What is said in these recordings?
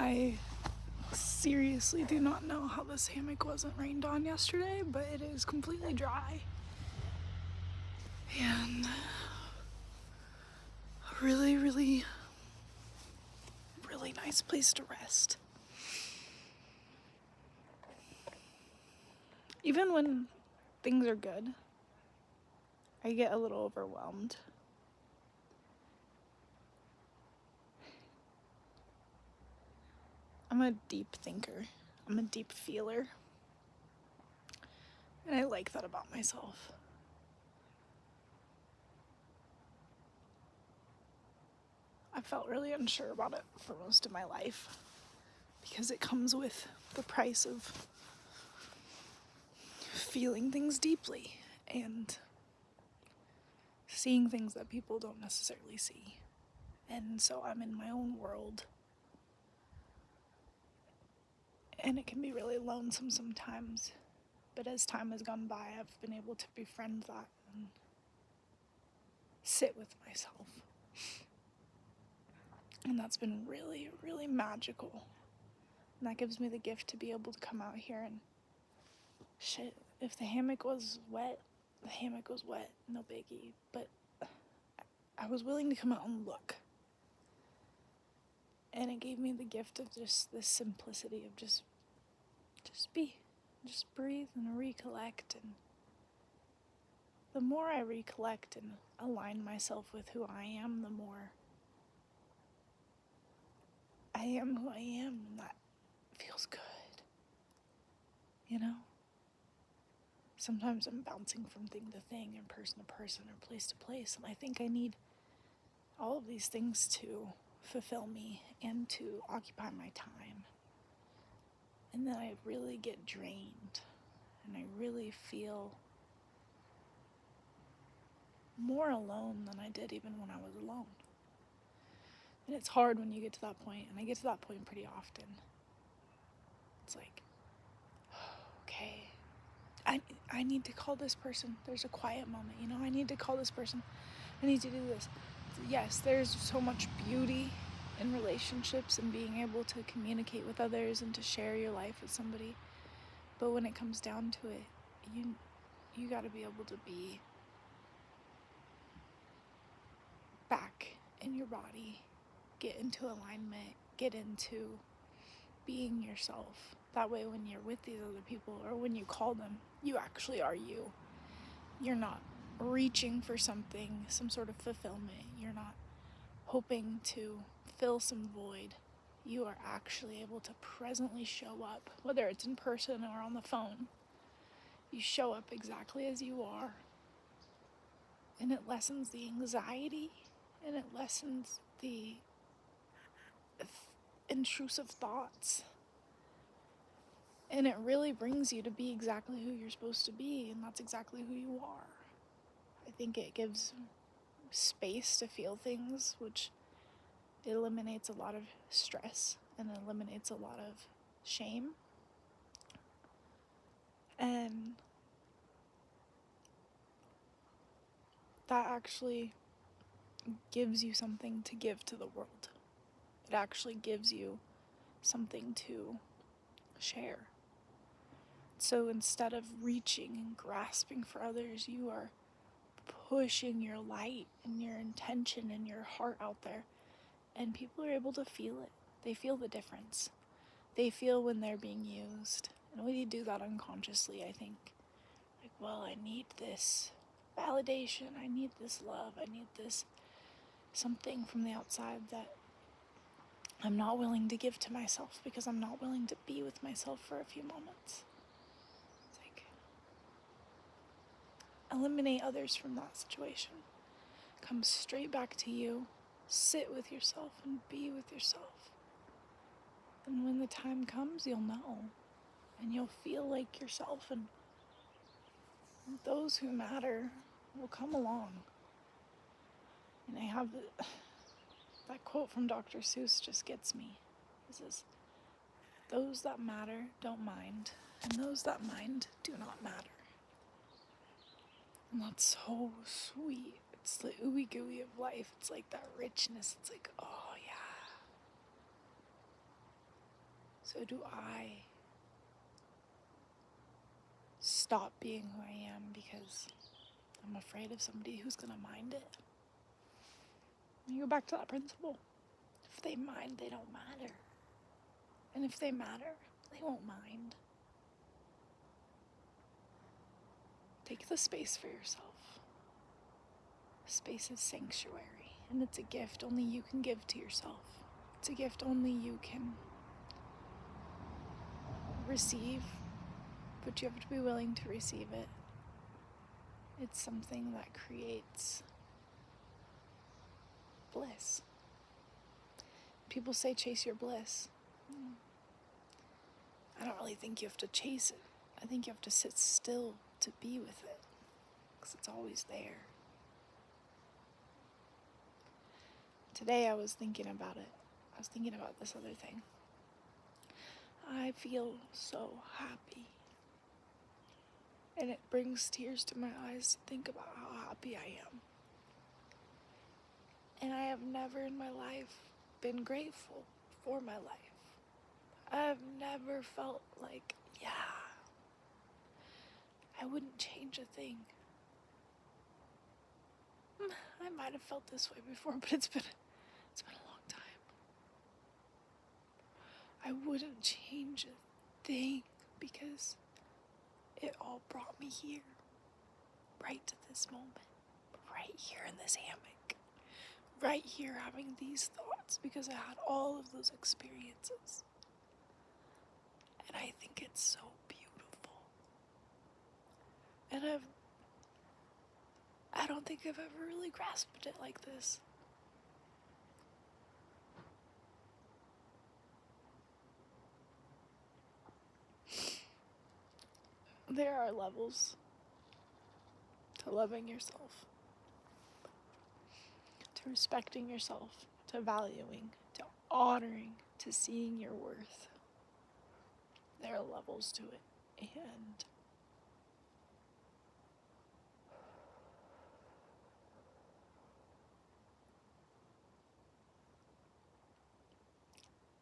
I seriously do not know how this hammock wasn't rained on yesterday, but it is completely dry. And a really, really, really nice place to rest. Even when things are good, I get a little overwhelmed. I'm a deep thinker. I'm a deep feeler. And I like that about myself. I felt really unsure about it for most of my life because it comes with the price of feeling things deeply and seeing things that people don't necessarily see. And so I'm in my own world. And it can be really lonesome sometimes. But as time has gone by, I've been able to befriend that and sit with myself. And that's been really, really magical. And that gives me the gift to be able to come out here and shit. If the hammock was wet, the hammock was wet, no biggie. But I was willing to come out and look. And it gave me the gift of just this simplicity of just be. Just breathe and recollect. And the more I recollect and align myself with who I am, the more I am who I am, and that feels good. You know? Sometimes I'm bouncing from thing to thing and person to person or place to place, and I think I need all of these things to fulfill me and to occupy my time. And then I really get drained, and I really feel more alone than I did even when I was alone. And it's hard when you get to that point, and I get to that point pretty often. It's like, okay, I need to call this person. There's a quiet moment, you know, I need to call this person. I need to do this. Yes, there's so much beauty in relationships and being able to communicate with others and to share your life with somebody. But when it comes down to it, you got to be able to be back in your body, get into alignment, get into being yourself. That way when you're with these other people or when you call them, you actually are you. You're not reaching for something, some sort of fulfillment. You're not hoping to fill some void. You are actually able to presently show up, whether it's in person or on the phone. You show up exactly as you are, and it lessens the anxiety, and it lessens the intrusive thoughts. And it really brings you to be exactly who you're supposed to be, and that's exactly who you are. I think it gives space to feel things, which eliminates a lot of stress and eliminates a lot of shame. And that actually gives you something to give to the world. It actually gives you something to share. So instead of reaching and grasping for others, you are pushing your light and your intention and your heart out there. And people are able to feel it. They feel the difference. They feel when they're being used. And we do that unconsciously, I think. Like, well, I need this validation. I need this love. I need this something from the outside that I'm not willing to give to myself because I'm not willing to be with myself for a few moments. It's like, eliminate others from that situation. Come straight back to you. Sit with yourself and be with yourself. And when the time comes, you'll know. And you'll feel like yourself, and those who matter will come along. And I have that quote from Dr. Seuss just gets me. It says, those that matter don't mind, and those that mind do not matter. And that's so sweet. It's the ooey gooey of life. It's like that richness. It's like, oh yeah. So do I stop being who I am because I'm afraid of somebody who's gonna mind it? You go back to that principle. If they mind, they don't matter. And if they matter, they won't mind. Take the space for yourself. Space is sanctuary, and it's a gift only you can give to yourself. It's a gift only you can receive, but you have to be willing to receive it. It's something that creates bliss. People say chase your bliss. I don't really think you have to chase it. I think you have to sit still to be with it, because it's always there. Today I was thinking about it. I was thinking about this other thing. I feel so happy. And it brings tears to my eyes to think about how happy I am. And I have never in my life been grateful for my life. I've never felt like, yeah, I wouldn't change a thing. I might have felt this way before, but it's been a long time. I wouldn't change a thing because it all brought me here, right to this moment, right here in this hammock, right here having these thoughts because I had all of those experiences. And I think it's so beautiful. And I don't think I've ever really grasped it like this. There are levels to loving yourself, to respecting yourself, to valuing, to honoring, to seeing your worth. There are levels to it, and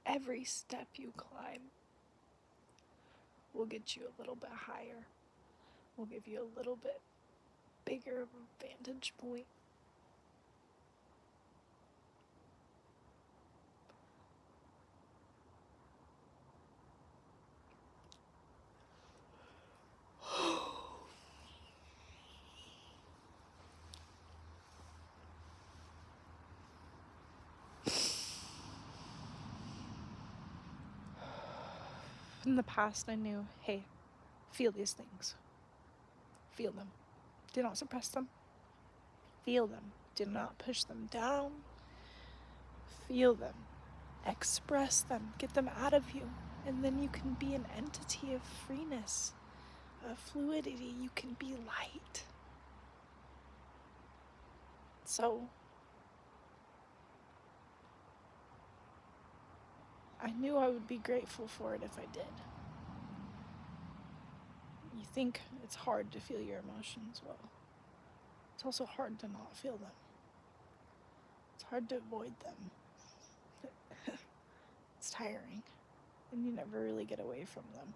every step you climb will get you a little bit higher, will give you a little bit bigger of a vantage point. In the past, I knew, hey, feel these things. Feel them. Do not suppress them. Feel them. Do not push them down. Feel them. Express them. Get them out of you. And then you can be an entity of freeness, of fluidity. You can be light. So, I knew I would be grateful for it if I did. You think it's hard to feel your emotions. Well, it's also hard to not feel them. It's hard to avoid them. It's tiring, and you never really get away from them.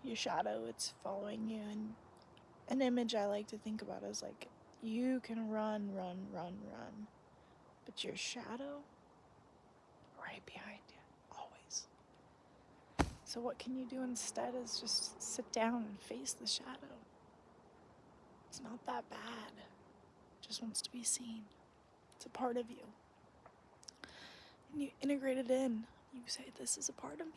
Your shadow, it's following you, and an image I like to think about is like, you can run, but your shadow, right behind you, always. So what can you do instead is just sit down and face the shadow. It's not that bad. It just wants to be seen. It's a part of you. And you integrate it in. You say, this is a part of me.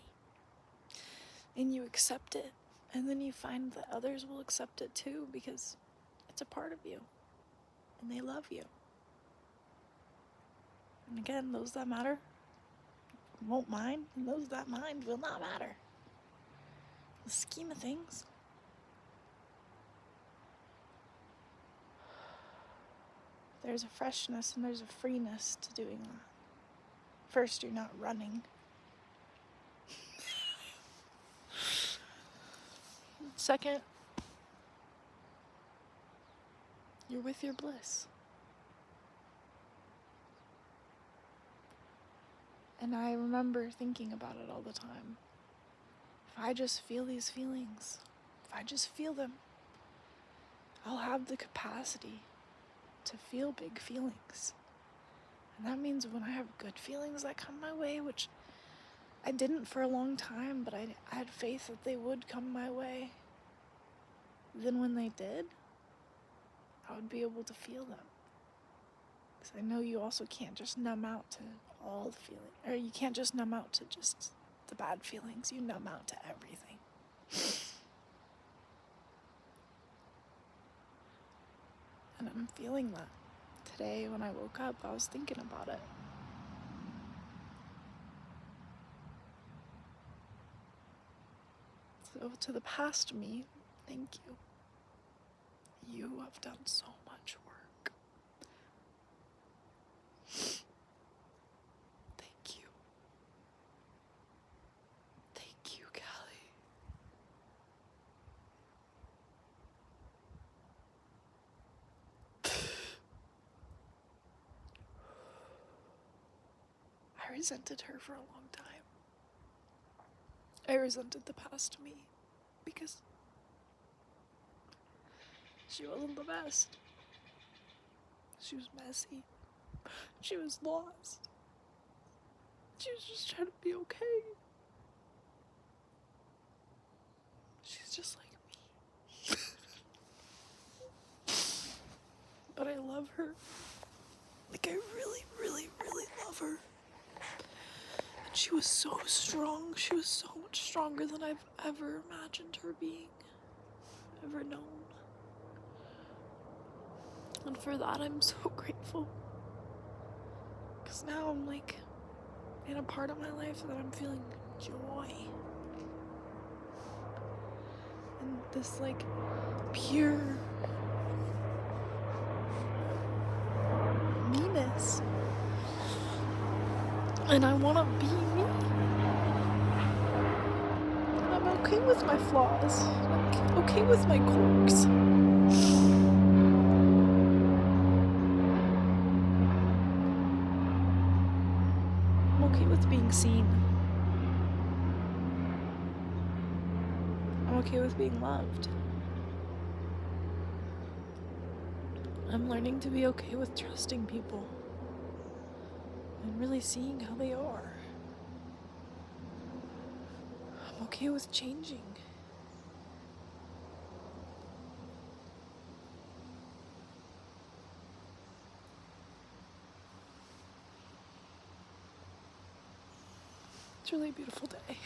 And you accept it. And then you find that others will accept it too, because it's a part of you. And they love you. And again, those that matter won't mind, and those that mind will not matter. The scheme of things. There's a freshness and there's a freeness to doing that. First, you're not running. Second, you're with your bliss. And I remember thinking about it all the time. If I just feel these feelings, if I just feel them, I'll have the capacity to feel big feelings. And that means when I have good feelings that come my way, which I didn't for a long time, but I had faith that they would come my way. Then when they did, I would be able to feel them. Because I know you also can't just numb out to all the feelings, or you can't just numb out to just the bad feelings. You numb out to everything. And I'm feeling that. Today when I woke up, I was thinking about it. So to the past me, thank you. You have done so much work. Thank you. Thank you, Callie. I resented her for a long time. I resented the past me because she wasn't the best. She was messy. She was lost. She was just trying to be okay. She's just like me. But I love her. Like, I really, really, really love her. And she was so strong. She was so much stronger than I've ever imagined her being, ever known. And for that, I'm so grateful. Because now I'm like in a part of my life that I'm feeling joy. And this like pure me-ness. And I want to be me. And I'm okay with my flaws. I'm okay with my quirks. I'm okay with being seen. I'm okay with being loved. I'm learning to be okay with trusting people and really seeing how they are. I'm okay with changing. It's a really beautiful day.